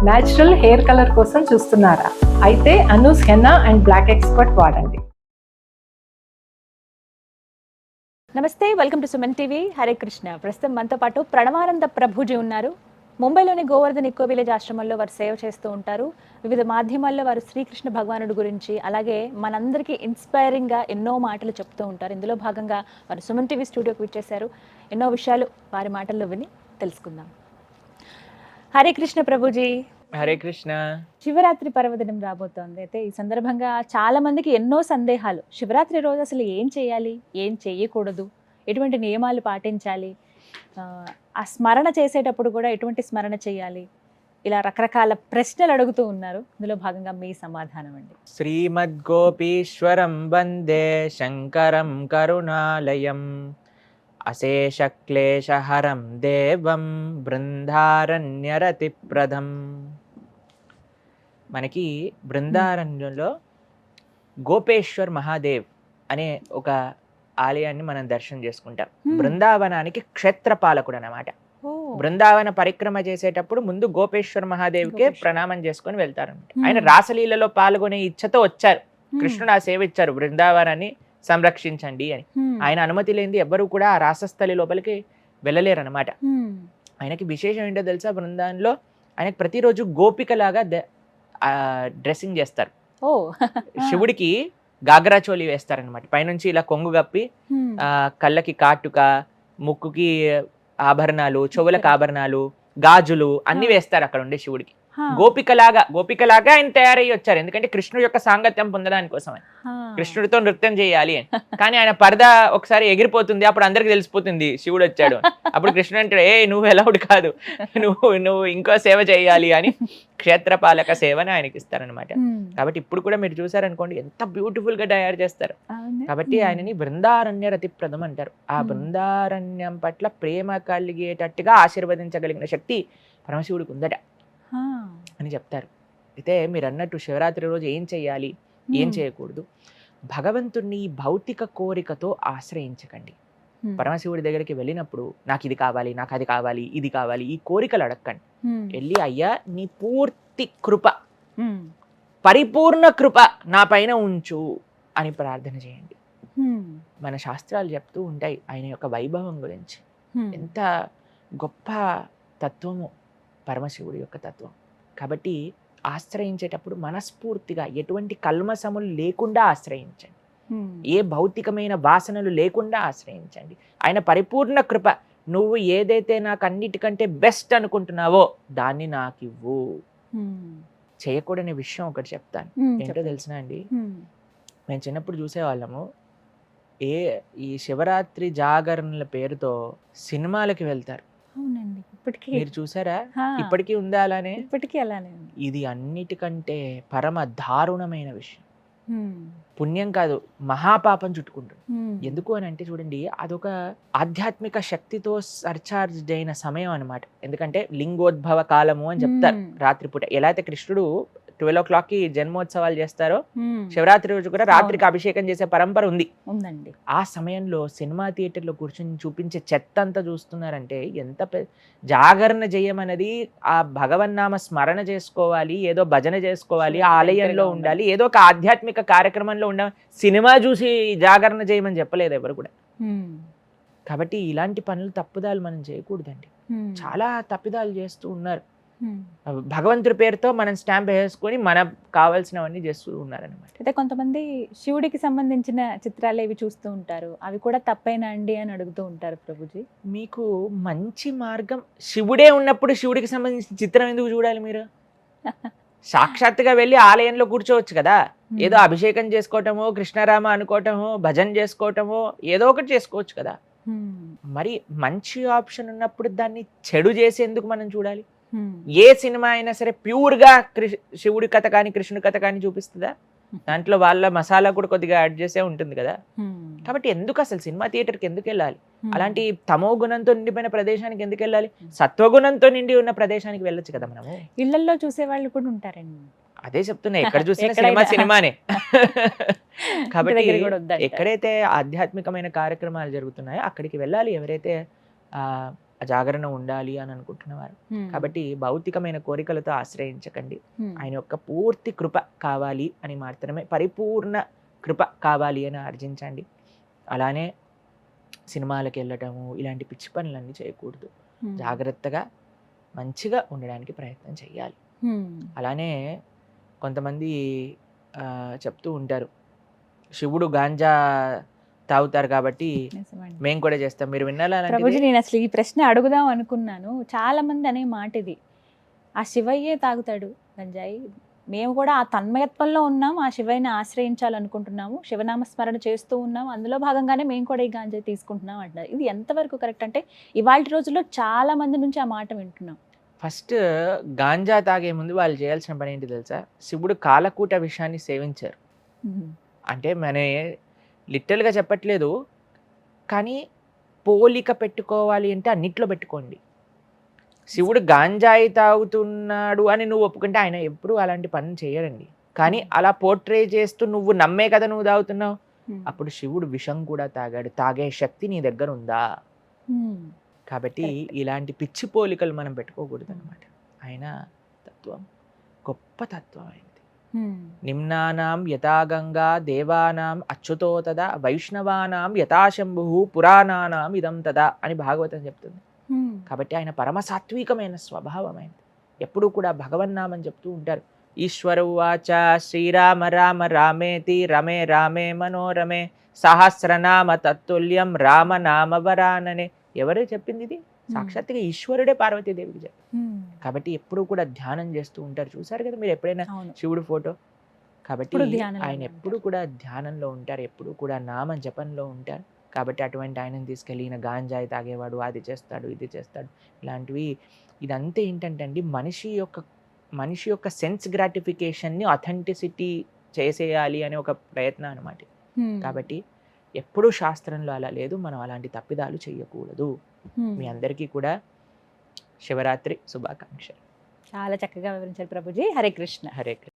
Natural hair colour కోసం చూస్తున్నారా? అయితే Anu's henna and black expert వాడండి. నమస్తే, welcome to Suman TV. Hare Krishna. ప్రస్తుతం మనతో పాటు ప్రణవానంద ప్రభుజీ ఉన్నారు. ముంబైలోని గోవర్ధన్ ఇకో విలేజ్ ఆశ్రమంలో వారు సేవ చేస్తూ ఉంటారు. వివిధ మాధ్యమాల్లో వారు శ్రీకృష్ణ భగవానుడి గురించి, అలాగే మనందరికీ ఇన్స్పైరింగ్గా ఎన్నో మాటలు చెప్తూ ఉంటారు. ఇందులో భాగంగా వారు సుమన్ టీవీ స్టూడియోకి విచ్చేశారు. ఎన్నో విషయాలు వారి మాటల్లో విని తెలుసుకుందాం. హరే కృష్ణ ప్రభుజీ. హరే కృష్ణ. శివరాత్రి పర్వదినం రాబోతోంది. అయితే ఈ సందర్భంగా చాలా మందికి ఎన్నో సందేహాలు. శివరాత్రి రోజు అసలు ఏం చేయాలి, ఏం చేయకూడదు, ఎటువంటి నియమాలు పాటించాలి, ఆ స్మరణ చేసేటప్పుడు కూడా ఎటువంటి స్మరణ చేయాలి, ఇలా రకరకాల ప్రశ్నలు అడుగుతూ ఉన్నారు. ఇందులో భాగంగా మీ సమాధానం అండి. శ్రీమద్ గోపీశ్వరం వందే శంకరం కరుణాలయం అశేష క్లేశహరం దేవం బృందారణ్యరతిప్రదం. మనకి బృందారణ్యంలో గోపేశ్వర్ మహాదేవ్ అనే ఒక ఆలయాన్ని మనం దర్శనం చేసుకుంటాం. బృందావనానికి క్షేత్రపాలకుడు అన్నమాట. బృందావన పరిక్రమ చేసేటప్పుడు ముందు గోపేశ్వర్ మహాదేవ్కే ప్రణామం చేసుకొని వెళ్తారన్నమాట. ఆయన రాసలీలలో పాల్గొనే ఇచ్ఛతో వచ్చారు. కృష్ణుడు ఆ సేవ ఇచ్చారు, బృందావనాన్ని సంరక్షించండి అని. ఆయన అనుమతి లేనిది ఎవ్వరూ కూడా ఆ రాసస్థలి లోపలికి వెళ్ళలేరు అనమాట. ఆయనకి విశేషం ఏంటో తెలుసా? బృందావనంలో ఆయనకి ప్రతిరోజు గోపికలాగా డ్రెస్సింగ్ చేస్తారు. శివుడికి గాగ్రా చోలి వేస్తారనమాట. పైనుంచి ఇలా కొంగు కప్పి కళ్ళకి కాటుక, ముక్కుకి ఆభరణాలు, చెవులకు ఆభరణాలు, గాజులు అన్ని వేస్తారు అక్కడ ఉండే శివుడికి. గోపికలాగా ఆయన తయారయ్యి వచ్చారు. ఎందుకంటే కృష్ణుడి యొక్క సాంగత్యం పొందడానికి కోసం అని, కృష్ణుడితో నృత్యం చేయాలి అని. కానీ ఆయన పరద ఒకసారి ఎగిరిపోతుంది, అప్పుడు అందరికి తెలిసిపోతుంది శివుడు వచ్చాడు. అప్పుడు కృష్ణుడు అంటాడు, నువ్వు ఎలౌడ్ కాదు, నువ్వు ఇంకో సేవ చేయాలి అని క్షేత్రపాలక సేవని ఆయనకి ఇస్తారనమాట. కాబట్టి ఇప్పుడు కూడా మీరు చూసారనుకోండి, ఎంత బ్యూటిఫుల్ గా తయారు చేస్తారు. కాబట్టి ఆయనని బృందారణ్య రతిప్రదం అంటారు. ఆ బృందారణ్యం పట్ల ప్రేమ కలిగేటట్టుగా ఆశీర్వదించగలిగిన శక్తి పరమశివుడికి ఉందట అని చెప్తారు. అయితే మీరు అన్నట్టు శివరాత్రి రోజు ఏం చేయాలి, ఏం చేయకూడదు? భగవంతుణ్ణి భౌతిక కోరికతో ఆశ్రయించకండి. పరమశివుడి దగ్గరికి వెళ్ళినప్పుడు నాకు ఇది కావాలి, నాకు అది కావాలి, ఇది కావాలి, ఈ కోరికలు అడగండి. వెళ్ళి, అయ్యా నీ పూర్తి కృప, పరిపూర్ణ కృప నా పైన ఉంచు అని ప్రార్థన చేయండి. మన శాస్త్రాలు చెప్తూ ఉంటాయి ఆయన యొక్క వైభవం గురించి. ఎంత గొప్ప తత్వము పరమశివుడి యొక్క తత్వం. కాబట్టి ఆశ్రయించేటప్పుడు మనస్ఫూర్తిగా ఎటువంటి కల్మసములు లేకుండా ఆశ్రయించండి. ఏ భౌతికమైన వాసనలు లేకుండా ఆశ్రయించండి. ఆయన పరిపూర్ణ కృప, నువ్వు ఏదైతే నాకు అన్నిటికంటే బెస్ట్ అనుకుంటున్నావో దాన్ని నాకు ఇవ్వు. చేయకూడని విషయం ఒకటి చెప్తాను. ఏంటో తెలిసిన అండి, మేము చిన్నప్పుడు చూసేవాళ్ళము, ఈ శివరాత్రి జాగరణల పేరుతో సినిమాలకి వెళ్తారు. మీరు చూసారా? ఇప్పటికీ ఉందా అలానే? ఇప్పటికీ అలానే. ఇది అన్నిటికంటే పరమ దారుణమైన విషయం. పుణ్యం కాదు, మహాపాపం చుట్టుకుంటుంది. ఎందుకు అని అంటే చూడండి, అదొక ఆధ్యాత్మిక శక్తితో సర్చార్జ్ అయిన సమయం అనమాట. ఎందుకంటే లింగోద్భవ కాలము అని చెప్తారు రాత్రిపూట. ఎలా అయితే కృష్ణుడు 12 o'clock జన్మోత్సవాలు చేస్తారో, శివరాత్రి రోజు కూడా రాత్రికి అభిషేకం చేసే పరంపర ఉందండి. ఆ సమయంలో సినిమా థియేటర్లో కూర్చొని చూపించే చెత్త అంతా చూస్తున్నారంటే, ఎంత జాగరణ చేయమన్నది ఆ భగవన్నామ స్మరణ చేసుకోవాలి, ఏదో భజన చేసుకోవాలి, ఆలయంలో ఉండాలి, ఏదో ఒక ఆధ్యాత్మిక కార్యక్రమంలో ఉండాలి. సినిమా చూసి జాగరణ చేయమని చెప్పలేదు ఎవరు కూడా. కాబట్టి ఇలాంటి పనులు, తప్పుదాలు మనం చేయకూడదండి. చాలా తప్పిదాలు చేస్తూ ఉన్నారు. భగవంతుడి పేరుతో మనం స్టాంప్ వేసుకొని మనకు కావాల్సినవన్నీ చేస్తూ ఉన్నారనమాట. అయితే కొంతమంది శివుడికి సంబంధించిన చిత్రాలు ఇవి చూస్తూ ఉంటారు, అవి కూడా తప్పైనా అండి అని అడుగుతూ ఉంటారు. ప్రభుజీ, మీకు మంచి మార్గం, శివుడే ఉన్నప్పుడు శివుడికి సంబంధించిన చిత్రం ఎందుకు చూడాలి మీరు? సాక్షాత్తుగా వెళ్ళి ఆలయంలో కూర్చోవచ్చు కదా. ఏదో అభిషేకం చేసుకోవటమో, కృష్ణరామ అనుకోవటమో, భజన చేసుకోవటమో, ఏదో ఒకటి చేసుకోవచ్చు కదా. మరి మంచి ఆప్షన్ ఉన్నప్పుడు దాన్ని చెడు చేసేందుకు మనం చూడాలి? ఏ సినిమా అయినా సరే ప్యూర్ గా శివుడి కథ కానీ కృష్ణుడి కథ కానీ చూపిస్తుందా? దాంట్లో వాళ్ళ మసాలా కూడా కొద్దిగా యాడ్ చేసే ఉంటుంది కదా. కాబట్టి ఎందుకు అసలు సినిమా థియేటర్కి ఎందుకు వెళ్ళాలి? అలాంటి తమో గుణంతో నిండిపోయిన ప్రదేశానికి ఎందుకు వెళ్ళాలి? సత్వగుణంతో నిండి ఉన్న ప్రదేశానికి వెళ్ళొచ్చు కదా. మనము ఇళ్లలో చూసే వాళ్ళు కూడా ఉంటారండి. అదే చెప్తున్నా, ఎక్కడ చూసినా సినిమానే. కాబట్టి ఎక్కడైతే ఆధ్యాత్మికమైన కార్యక్రమాలు జరుగుతున్నాయో అక్కడికి వెళ్ళాలి. ఎవరైతే జాగరణ ఉండాలి అని అనుకుంటున్నవారు. కాబట్టి భౌతికమైన కోరికలతో ఆశ్రయించకండి. ఆయన యొక్క పూర్తి కృప కావాలి అని మాత్రమే, పరిపూర్ణ కృప కావాలి అని ఆర్జించండి. అలానే సినిమాలకు వెళ్ళటము ఇలాంటి పిచ్చి పనులన్నీ చేయకూడదు. జాగ్రత్తగా మంచిగా ఉండడానికి ప్రయత్నం చేయాలి. అలానే కొంతమంది చెప్తూ ఉంటారు, శివుడు గాంజా తాగుతారు కాబట్టి మేము కూడా చేస్తాం. మీరు విన్నారా? ప్రభుజీ, నేను అసలు ఈ ప్రశ్న అడుగుదాం అనుకున్నాను. చాలా మంది అనే మాట ఇది, ఆ శివయ్యే తాగుతాడు గంజాయి, మేము కూడా ఆ తన్మయత్వంలో ఉన్నాం, ఆ శివయ్యని ఆశ్రయించాలనుకుంటున్నాము, శివనామస్మరణ చేస్తూ ఉన్నాం, అందులో భాగంగానే మేము కూడా ఈ గాంజాయి తీసుకుంటున్నాం అంటారు. ఇది ఎంతవరకు కరెక్ట్? అంటే ఇవాళ రోజుల్లో చాలా మంది నుంచి ఆ మాట వింటున్నాం. ఫస్ట్ గాంజా తాగే ముందు వాళ్ళు చేయాల్సిన పని ఏంటి తెలుసా? శివుడు కాలకూట విషయాన్ని సేవించారు. అంటే మన లిటరల్గా చెప్పట్లేదు, కానీ పోలిక పెట్టుకోవాలి అంటే అన్నిట్లో పెట్టుకోండి. శివుడు గాంజాయి తాగుతున్నాడు అని నువ్వు ఒప్పుకుంటే ఆయన ఎప్పుడు అలాంటి పని చేయడండి. కానీ అలా పోర్ట్రే చేస్తూ నువ్వు నమ్మే కదా నువ్వు తాగుతున్నావు, అప్పుడు శివుడు విషం కూడా తాగాడు. తాగే శక్తి నీ దగ్గర ఉందా? కాబట్టి ఇలాంటి పిచ్చి పోలికలు మనం పెట్టుకోకూడదు అనమాట. ఆయన తత్వం గొప్ప తత్వం అయింది. నిమ్నానాం యథా గంగా దేవానాం అచ్యుతో తదా వైష్ణవానాం యథాశంభు పురాణానాం ఇదం తదా అని భాగవతం చెప్తుంది. కాబట్టి ఆయన పరమ సాత్వికమైన స్వభావమైంది. ఎప్పుడూ కూడా భగవన్నామం చెప్తూ ఉంటారు. ఈశ్వర ఉవాచ శ్రీరామ రామ రామేతి రమే రామే మనోరమే సహస్రనామ తత్తుల్యం రామనామ వరాననే. ఎవరు చెప్పింది ఇది? సాక్షాత్తుగా ఈశ్వరుడే పార్వతీదేవికి చెప్పారు. కాబట్టి ఎప్పుడూ కూడా ధ్యానం చేస్తూ ఉంటారు. చూసారు కదా మీరు ఎప్పుడైనా శివుడు ఫోటో? కాబట్టి ఆయన ఎప్పుడు కూడా ధ్యానంలో ఉంటారు, ఎప్పుడు కూడా నామ జపంలో ఉంటారు. కాబట్టి అటువంటి ఆయనను తీసుకెళ్ళి ఈయన గాంజాయి తాగేవాడు, అది చేస్తాడు ఇది చేస్తాడు ఇలాంటివి, ఇదంతా ఏంటంటే అండి మనిషి యొక్క సెన్స్ గ్రాటిఫికేషన్ని అథెంటిసిటీ చేసేయాలి అనే ఒక ప్రయత్నం అనమాట. కాబట్టి ఎప్పుడూ శాస్త్రంలో అలా లేదు, మనం అలాంటి తప్పిదాలు చేయకూడదు. మీ అందరికీ కూడా శివరాత్రి శుభాకాంక్షలు. చాలా చక్కగా వివరించారు ప్రభుజీ. హరే కృష్ణ. హరే కృష్ణ.